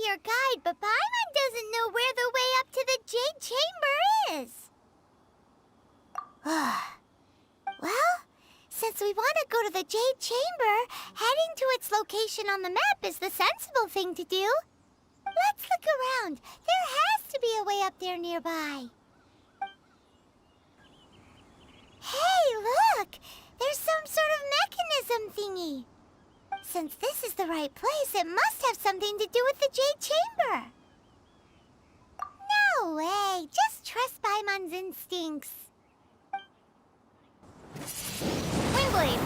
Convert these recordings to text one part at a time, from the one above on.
your guide, but Paimon doesn't know where the way up to the Jade Chamber is. Well, since we want to go to the Jade Chamber, heading to its location on the map is the sensible thing to do. Let's look around. There has to be a way up there nearby. Hey, look! There's some sort of mechanism thingy. Since this is the right place, it must have something to do with the Jade Chamber. No way! Just trust Paimon's instincts. Windblade!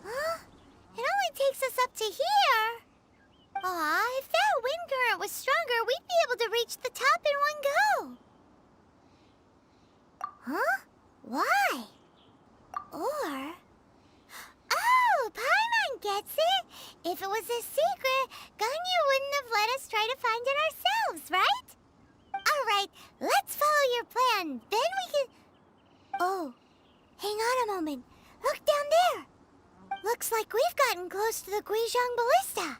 Huh? It only takes us up to here. Aw, if that wind current was stronger, we'd be able to reach the top in one go. Huh? Why? Or... Oh, Paimon gets it! If it was a secret, Ganyu wouldn't have let us try to find it ourselves, right? Alright, let's follow your plan. Then we can... Oh, hang on a moment. Look down there. Looks like we've gotten close to the Guizhong Ballista.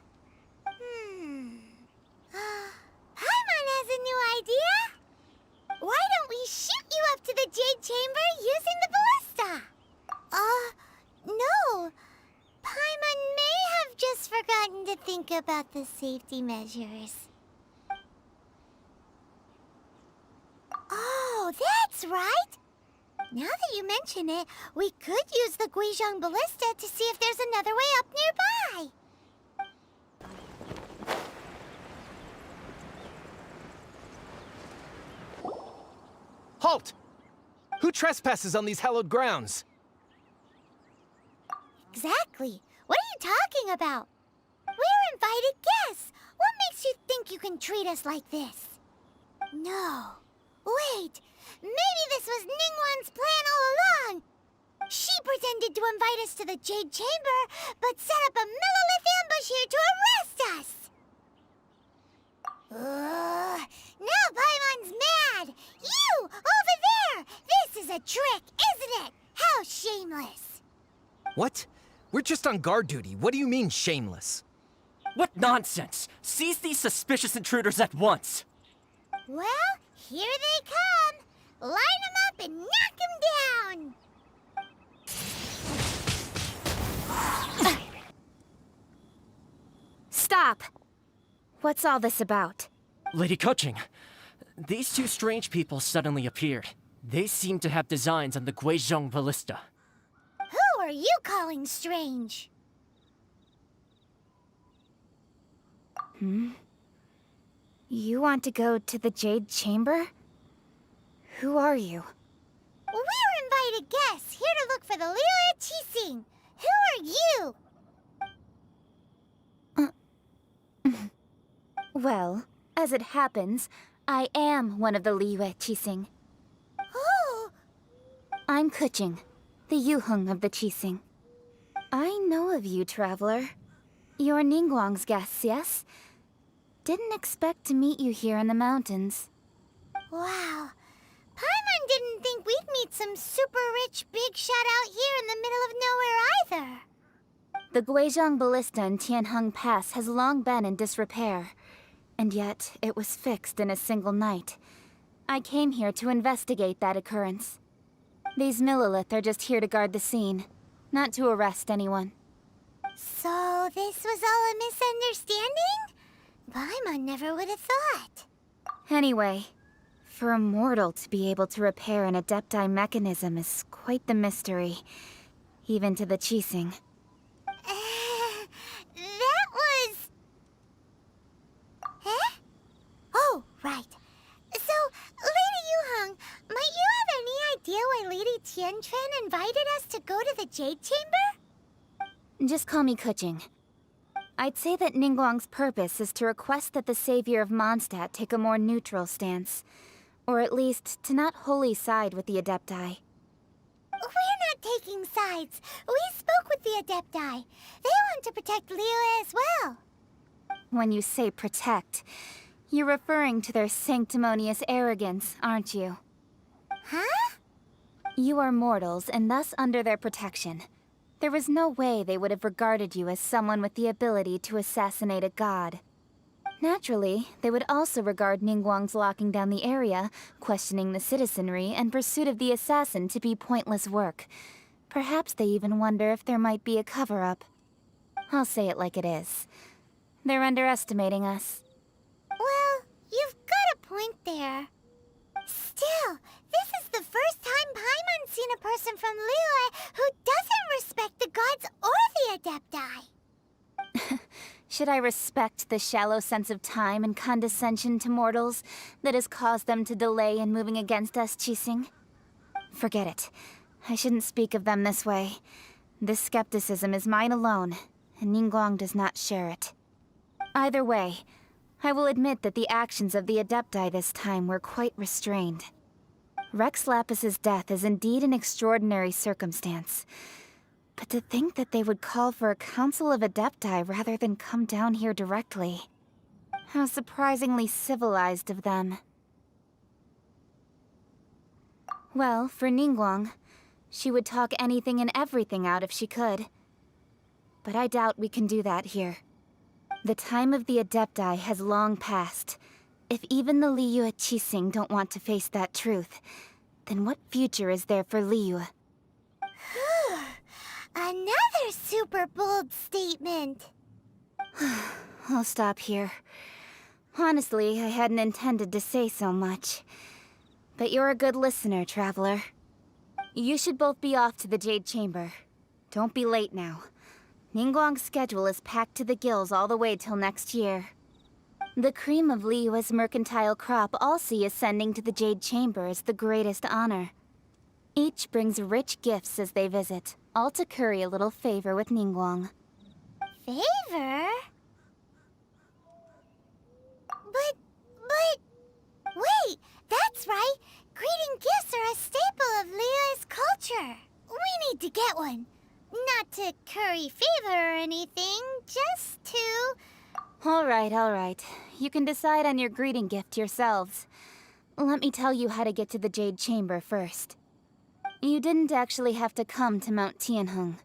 Paimon has a new idea. Why don't we shoot you up to the Jade Chamber using the ballista? No. Paimon may have just forgotten to think about the safety measures. Oh, that's right. Now that you mention it, we could use the Guizhong Ballista to see if there's another way up nearby. Halt! Who trespasses on these hallowed grounds? Exactly. What are you talking about? We're invited guests. What makes you think you can treat us like this? No. Wait. Maybe this was Ningguang's plan all along. She pretended to invite us to the Jade Chamber, but set up a millilith ambush here to arrest us. Now Paimon's mad. You, over there. This is a trick, isn't it? How shameless. What? We're just on guard duty. What do you mean, shameless? What nonsense! Seize these suspicious intruders at once! Well, here they come. Line them up and knock them down. Stop! What's all this about? Lady Keqing, these two strange people suddenly appeared. They seem to have designs on the Guizhong Ballista. Who are you calling strange? You want to go to the Jade Chamber? Who are you? We're invited guests here to look for the Liyue Keqing. Who are you? Well, as it happens, I am one of the Liyue Keqing. Oh, I'm Keqing, the Yuheng of the Keqing. I know of you, traveler. You're Ningguang's guests, yes? Didn't expect to meet you here in the mountains. wow. Paimon didn't think we'd meet some super rich big shot out here in the middle of nowhere either. The Guizhong Ballista in Tianheng Pass has long been in disrepair, and yet it was fixed in a single night. I came here to investigate that occurrence. These millilith are just here to guard the scene, not to arrest anyone. So this was all a misunderstanding? Paimon never would have thought. Anyway, for a mortal to be able to repair an Adepti mechanism is quite the mystery, even to the Keqing. That was... Eh? Oh, right. So, Lady Yuheng, might you have any idea why Lady Tianquan invited us to go to the Jade Chamber? Just call me Keqing. I'd say that Ningguang's purpose is to request that the savior of Mondstadt take a more neutral stance. Or at least, to not wholly side with the Adepti. We're not taking sides. We spoke with the Adepti. They want to protect Liyue as well. When you say protect, You're referring to their sanctimonious arrogance, aren't you? Huh? You are mortals, and thus under their protection. There was no way they would have regarded you as someone with the ability to assassinate a god. Naturally, they would also regard Ningguang's locking down the area, questioning the citizenry, and pursuit of the assassin to be pointless work. Perhaps they even wonder if there might be a cover-up. I'll say it like it is. They're underestimating us. Well, you've got a point there. Still, this is the first time Paimon's seen a person from Liyue who doesn't respect the gods or the Adepti. Should I respect the shallow sense of time and condescension to mortals that has caused them to delay in moving against us, Keqing? Forget it. I shouldn't speak of them this way. This skepticism is mine alone, and Ningguang does not share it. Either way, I will admit that the actions of the Adepti this time were quite restrained. Rex Lapis's death is indeed an extraordinary circumstance. But to think that they would call for a council of Adepti rather than come down here directly. How surprisingly civilized of them. Well, for Ningguang, she would talk anything and everything out if she could. But I doubt we can do that here. The time of the Adepti has long passed. If even the Liyue Keqing don't want to face that truth, then what future is there for Liyue? Another super bold statement. I'll stop here. Honestly, I hadn't intended to say so much. But you're a good listener, Traveler. You should both be off to the Jade Chamber. Don't be late now. Ningguang's schedule is packed to the gills all the way till next year. The cream of Liyue's mercantile crop all see ascending to the Jade Chamber as the greatest honor. Each brings rich gifts as they visit, all to curry a little favor with Ningguang. Favor? But... Wait, that's right! Greeting gifts are a staple of Liyue's culture. We need to get one. Not to curry favor or anything, just to... All right. You can decide on your greeting gift yourselves. Let me tell you how to get to the Jade Chamber first. You didn't actually have to come to Mount Tianheng.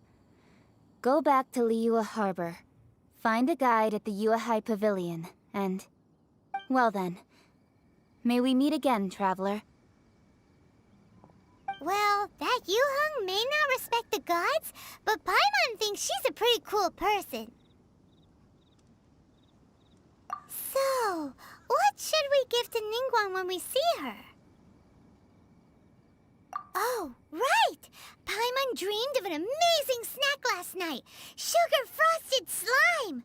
Go back to Liyue Harbor. Find a guide at the Yuehai Pavilion, and... Well then. May we meet again, Traveler. Well, that Yuheng may not respect the gods, but Paimon thinks she's a pretty cool person. So, what should we give to Ningguang when we see her? Oh, right! Paimon dreamed of an amazing snack last night! Sugar-frosted slime!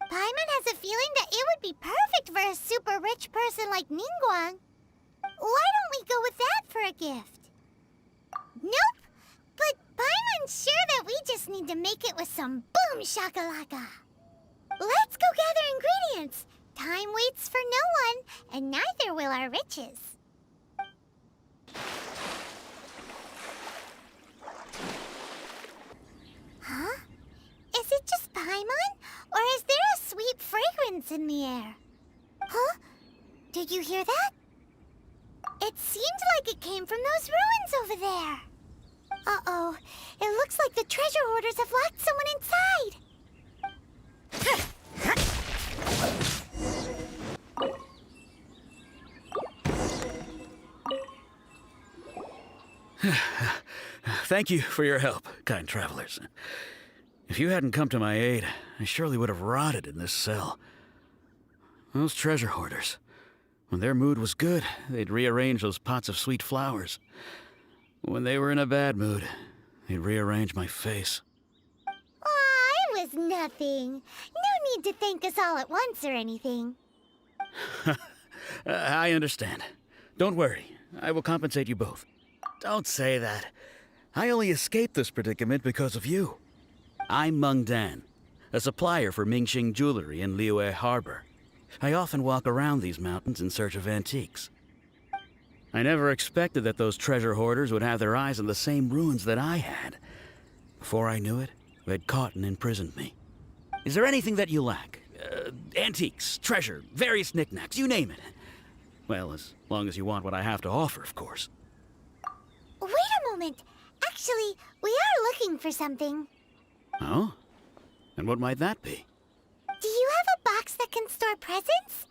Paimon has a feeling that it would be perfect for a super rich person like Ningguang. Why don't we go with that for a gift? Nope! But Paimon's sure that we just need to make it with some boom shakalaka! Let's go gather ingredients! Time waits for no one, and neither will our riches. Huh? Is it just Paimon? Or is there a sweet fragrance in the air? Huh? Did you hear that? It seemed like it came from those ruins over there. Uh-oh. It looks like the treasure hoarders have locked someone inside. Thank you for your help, kind travelers. If you hadn't come to my aid, I surely would have rotted in this cell. Those treasure hoarders. When their mood was good, they'd rearrange those pots of sweet flowers. When they were in a bad mood, they'd rearrange my face. Aw, it was nothing. No need to thank us all at once or anything. I understand. Don't worry. I will compensate you both. Don't say that. I only escaped this predicament because of you. I'm Meng Dan, a supplier for Mingxing jewelry in Liyue Harbor. I often walk around these mountains in search of antiques. I never expected that those treasure hoarders would have their eyes on the same ruins that I had. Before I knew it, they'd caught and imprisoned me. Is there anything that you lack? Antiques, treasure, various knickknacks, you name it. Well, as long as you want what I have to offer, of course. Wait a moment. Actually, we are looking for something. Oh? And what might that be? Do you have a box that can store presents?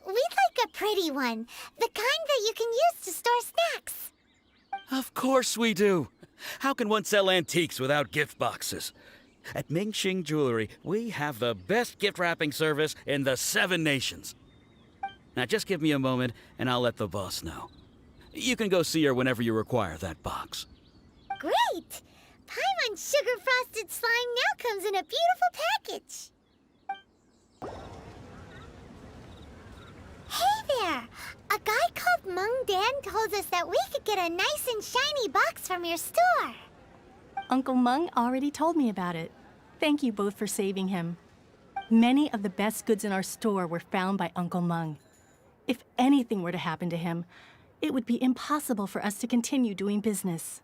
We'd like a pretty one. The kind that you can use to store snacks. Of course we do. How can one sell antiques without gift boxes? At Mingxing Jewelry, we have the best gift wrapping service in the 7 nations. Now just give me a moment and I'll let the boss know. You can go see her whenever you require that box. Great! Paimon Sugar Frosted Slime now comes in a beautiful package. Hey there! A guy called Meng Dan told us that we could get a nice and shiny box from your store. Uncle Meng already told me about it. Thank you both for saving him. Many of the best goods in our store were found by Uncle Meng. If anything were to happen to him, it would be impossible for us to continue doing business.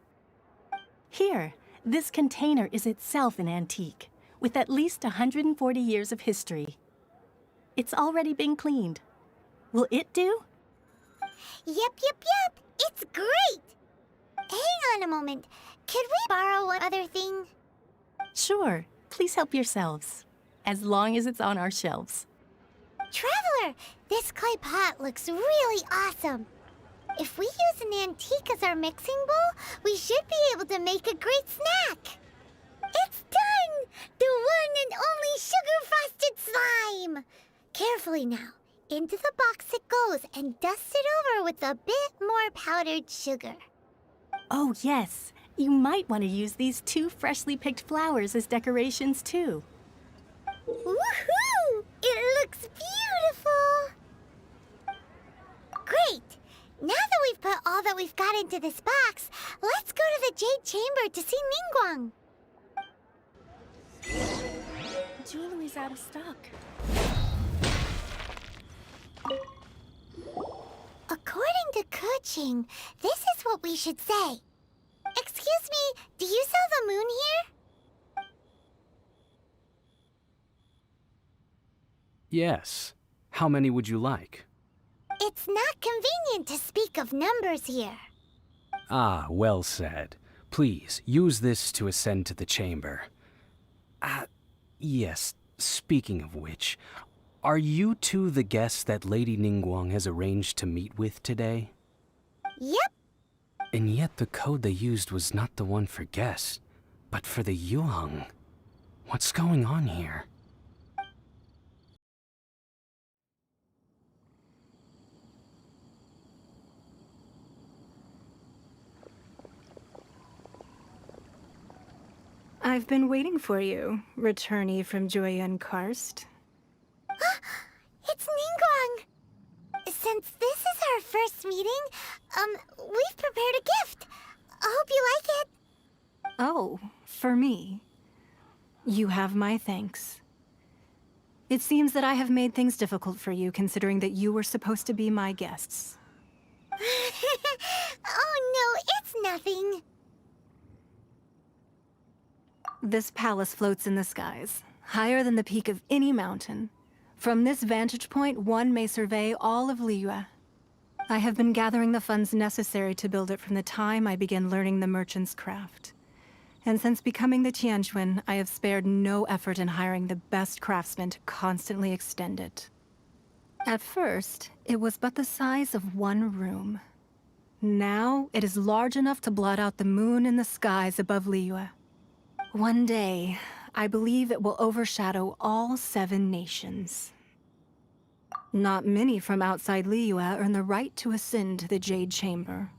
Here, this container is itself an antique, with at least 140 years of history. It's already been cleaned. Will it do? Yep. It's great! Hang on a moment. Could we borrow one other thing? Sure, please help yourselves, as long as it's on our shelves. Traveler, this clay pot looks really awesome. If we use an antique as our mixing bowl, we should be able to make a great snack. It's done! The one and only sugar-frosted slime! Carefully now. Into the box it goes and dust it over with a bit more powdered sugar. Oh yes, you might want to use these 2 freshly picked flowers as decorations too. Woohoo! It looks beautiful! Great! Now that we've put all that we've got into this box, let's go to the Jade Chamber to see Ningguang. Jewelry's out of stock. According to Keqing, this is what we should say. Excuse me, do you sell the moon here? Yes. How many would you like? It's not convenient to speak of numbers here. Ah, well said. Please, use this to ascend to the chamber. Yes, speaking of which, are you two the guests that Lady Ningguang has arranged to meet with today? Yep. And yet the code they used was not the one for guests, but for the Yuheng. What's going on here? I've been waiting for you, returnee from Joyen Karst. It's Ningguang! Since this is our first meeting, we've prepared a gift. I hope you like it. Oh, for me. You have my thanks. It seems that I have made things difficult for you, considering that you were supposed to be my guests. Oh no, it's nothing. This palace floats in the skies, higher than the peak of any mountain. From this vantage point, one may survey all of Liyue. I have been gathering the funds necessary to build it from the time I began learning the merchant's craft. And since becoming the Tianquan, I have spared no effort in hiring the best craftsmen to constantly extend it. At first, it was but the size of one room. Now, it is large enough to blot out the moon in the skies above Liyue. One day, I believe it will overshadow all 7 nations. Not many from outside Liyue earn the right to ascend to the Jade Chamber.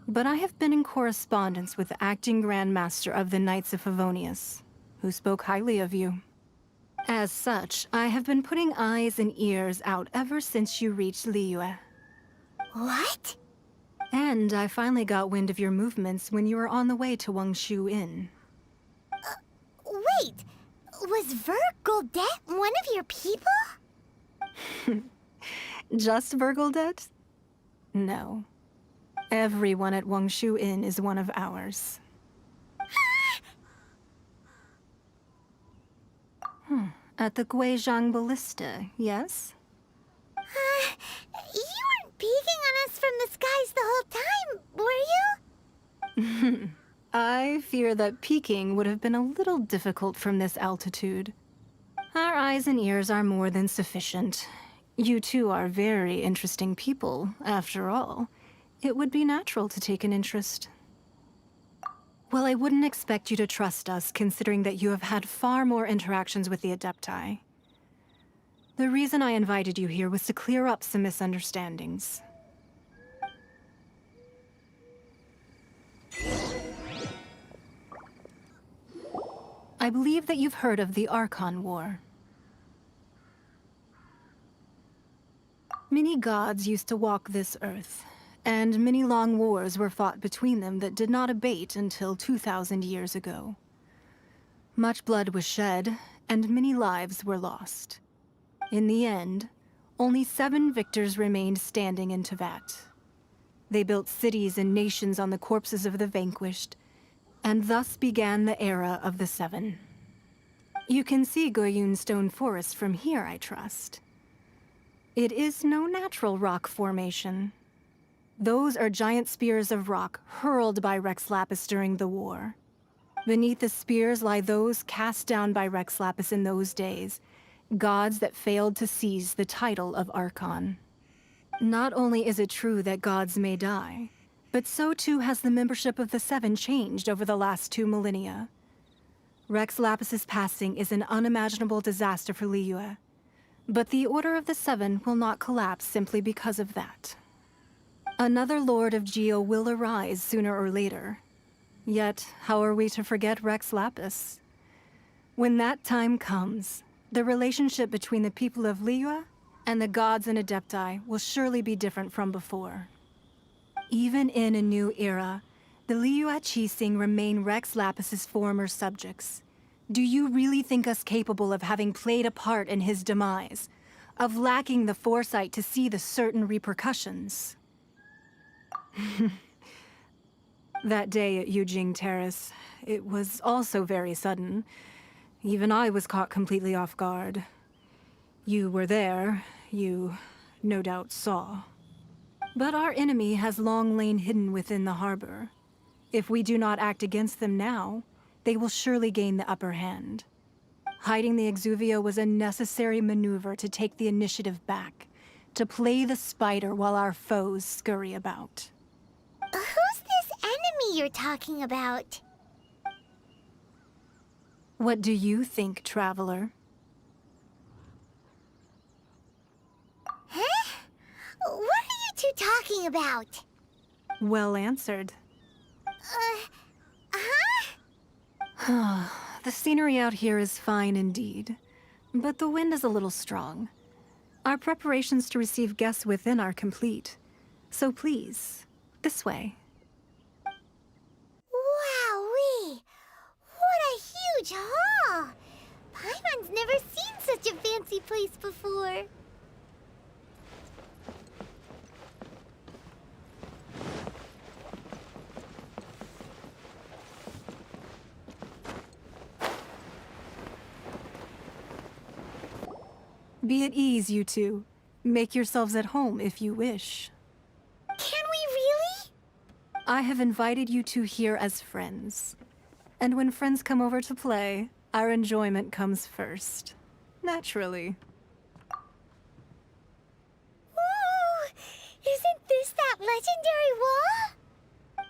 But I have been in correspondence with the acting Grand Master of the Knights of Favonius, who spoke highly of you. As such, I have been putting eyes and ears out ever since you reached Liyue. What? And I finally got wind of your movements when you were on the way to Wangshu Inn. Wait, was Vergoldet one of your people? Just Vergoldet? No. Everyone at Wangshu Inn is one of ours. At the Guizhang Ballista, yes? You weren't peeking on us from the skies the whole time, were you? I fear that peeking would have been a little difficult from this altitude. Our eyes and ears are more than sufficient. You two are very interesting people, after all. It would be natural to take an interest. Well, I wouldn't expect you to trust us, considering that you have had far more interactions with the Adepti. The reason I invited you here was to clear up some misunderstandings. I believe that you've heard of the Archon War. Many gods used to walk this earth, and many long wars were fought between them that did not abate until 2,000 years ago. Much blood was shed, and many lives were lost. In the end, only 7 victors remained standing in Teyvat. They built cities and nations on the corpses of the vanquished, and thus began the era of the 7. You can see Goyun Stone Forest from here, I trust. It is no natural rock formation. Those are giant spears of rock hurled by Rex Lapis during the war. Beneath the spears lie those cast down by Rex Lapis in those days, gods that failed to seize the title of Archon. Not only is it true that gods may die, but so too has the membership of the 7 changed over the last 2 millennia. Rex Lapis's passing is an unimaginable disaster for Liyue, but the Order of the 7 will not collapse simply because of that. Another Lord of Geo will arise sooner or later. Yet, how are we to forget Rex Lapis? When that time comes, the relationship between the people of Liyue and the gods and Adepti will surely be different from before. Even in a new era, the Liyue at Keqing remain Rex Lapis's former subjects. Do you really think us capable of having played a part in his demise? Of lacking the foresight to see the certain repercussions? That day at Yujing Terrace, it was also very sudden. Even I was caught completely off guard. You were there, you no doubt saw. But our enemy has long lain hidden within the harbor. If we do not act against them now, they will surely gain the upper hand. Hiding the Exuvio was a necessary maneuver to take the initiative back, to play the spider while our foes scurry about. Who's this enemy you're talking about? What do you think, traveler? Huh? What are you two talking about? Well answered. The scenery out here is fine indeed, but the wind is a little strong. Our preparations to receive guests within are complete, so please, this way. Wowee! What a huge hall! Paimon's never seen such a fancy place before. Be at ease, you two. Make yourselves at home if you wish. Can we really? I have invited you two here as friends. And when friends come over to play, our enjoyment comes first. Naturally. Ooh! Isn't this that legendary wall?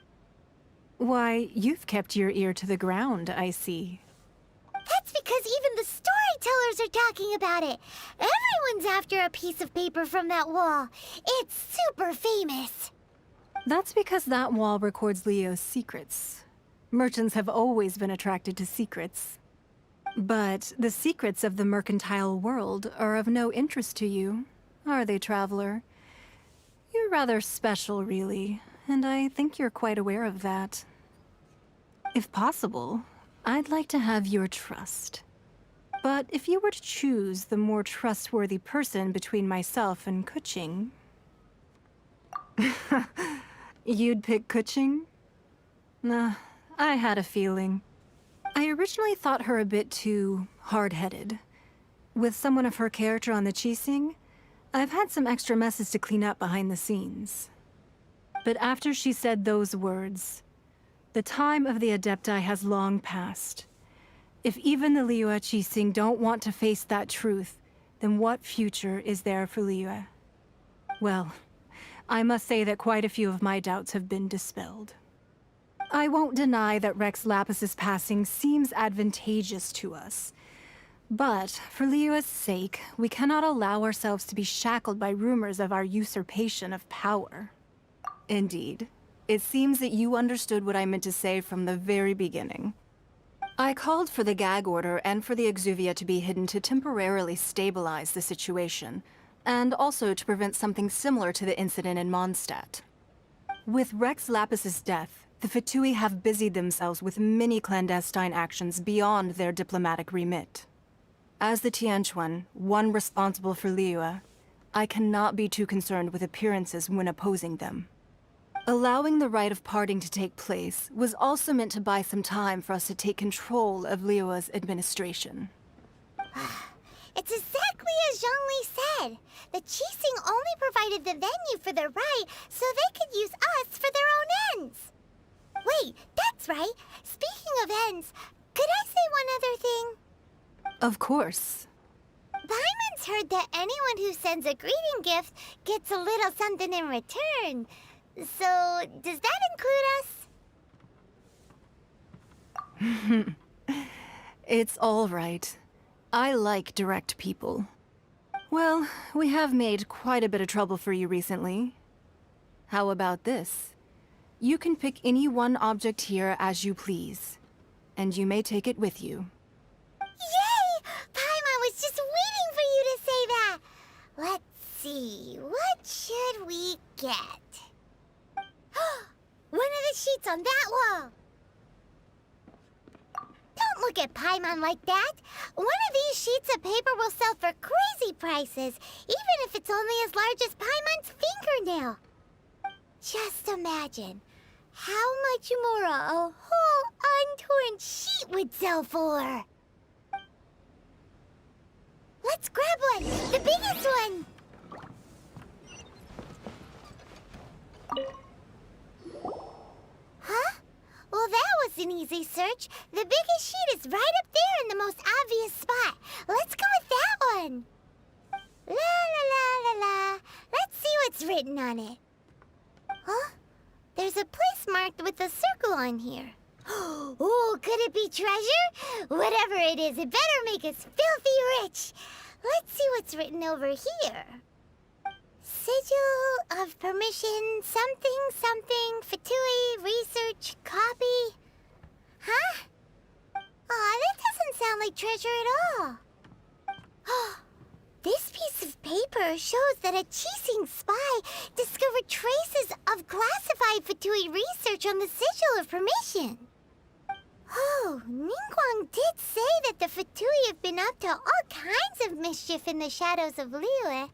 Why, you've kept your ear to the ground, I see. That's because even the storytellers are talking about it. Everyone's after a piece of paper from that wall. It's super famous. That's because that wall records Leo's secrets. Merchants have always been attracted to secrets. But the secrets of the mercantile world are of no interest to you, are they, traveler? You're rather special, really, and I think you're quite aware of that. If possible, I'd like to have your trust. But if you were to choose the more trustworthy person between myself and Keqing... You'd pick Keqing? Nah, I had a feeling. I originally thought her a bit too hard-headed. With someone of her character on the Keqing, I've had some extra messes to clean up behind the scenes. But after she said those words, the time of the Adepti has long passed. If even the Liyue Keqing don't want to face that truth, then what future is there for Liyue? Well, I must say that quite a few of my doubts have been dispelled. I won't deny that Rex Lapis's passing seems advantageous to us. But, for Liyue's sake, we cannot allow ourselves to be shackled by rumors of our usurpation of power. Indeed. It seems that you understood what I meant to say from the very beginning. I called for the gag order and for the exuvia to be hidden to temporarily stabilize the situation, and also to prevent something similar to the incident in Mondstadt. With Rex Lapis's death, the Fatui have busied themselves with many clandestine actions beyond their diplomatic remit. As the Tianquan, one responsible for Liyue, I cannot be too concerned with appearances when opposing them. Allowing the rite of parting to take place was also meant to buy some time for us to take control of Liyue's administration. It's exactly as Zhongli said. The Keqing only provided the venue for their rite so they could use us for their own ends. Wait, that's right. Speaking of ends, could I say one other thing? Of course. Paimon's heard that anyone who sends a greeting gift gets a little something in return. So, does that include us? It's all right. I like direct people. Well, we have made quite a bit of trouble for you recently. How about this? You can pick any one object here as you please, and you may take it with you. Yay! Paimon was just waiting for you to say that! Let's see, what should we get? One of the sheets on that wall! Don't look at Paimon like that! One of these sheets of paper will sell for crazy prices, even if it's only as large as Paimon's fingernail. Just imagine how much more a whole untorn sheet would sell for. Let's grab one! The biggest one! Huh? Well, that was an easy search. The biggest sheet is right up there in the most obvious spot. Let's go with that one. La la la la la. Let's see what's written on it. Huh? There's a place marked with a circle on here. Oh, could it be treasure? Whatever it is, it better make us filthy rich. Let's see what's written over here. Sigil of permission, something, something, Fatui, research, copy. Huh? Aw, that doesn't sound like treasure at all. This piece of paper shows that a Keqing spy discovered traces of classified Fatui research on the Sigil of permission. Oh, Ningguang did say that the Fatui have been up to all kinds of mischief in the shadows of Liyue.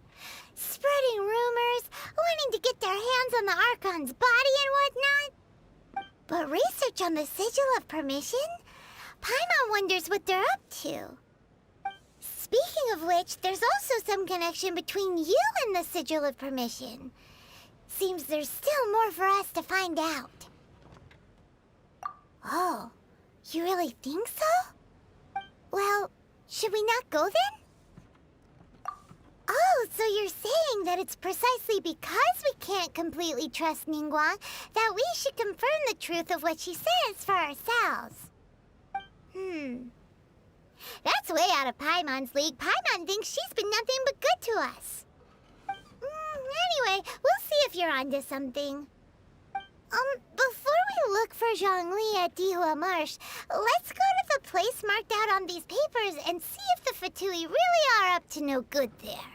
Spreading rumors, wanting to get their hands on the Archon's body and whatnot. But research on the Sigil of permission? Paimon wonders what they're up to. Speaking of which, there's also some connection between you and the Sigil of permission. Seems there's still more for us to find out. Oh, you really think so? Well, should we not go then? Oh, so you're saying that it's precisely because we can't completely trust Ningguang that we should confirm the truth of what she says for ourselves. That's way out of Paimon's league. Paimon thinks she's been nothing but good to us. Anyway, we'll see if you're onto something. Before we look for Zhongli at Dihua Marsh, let's go to the place marked out on these papers and see if the Fatui really are up to no good there.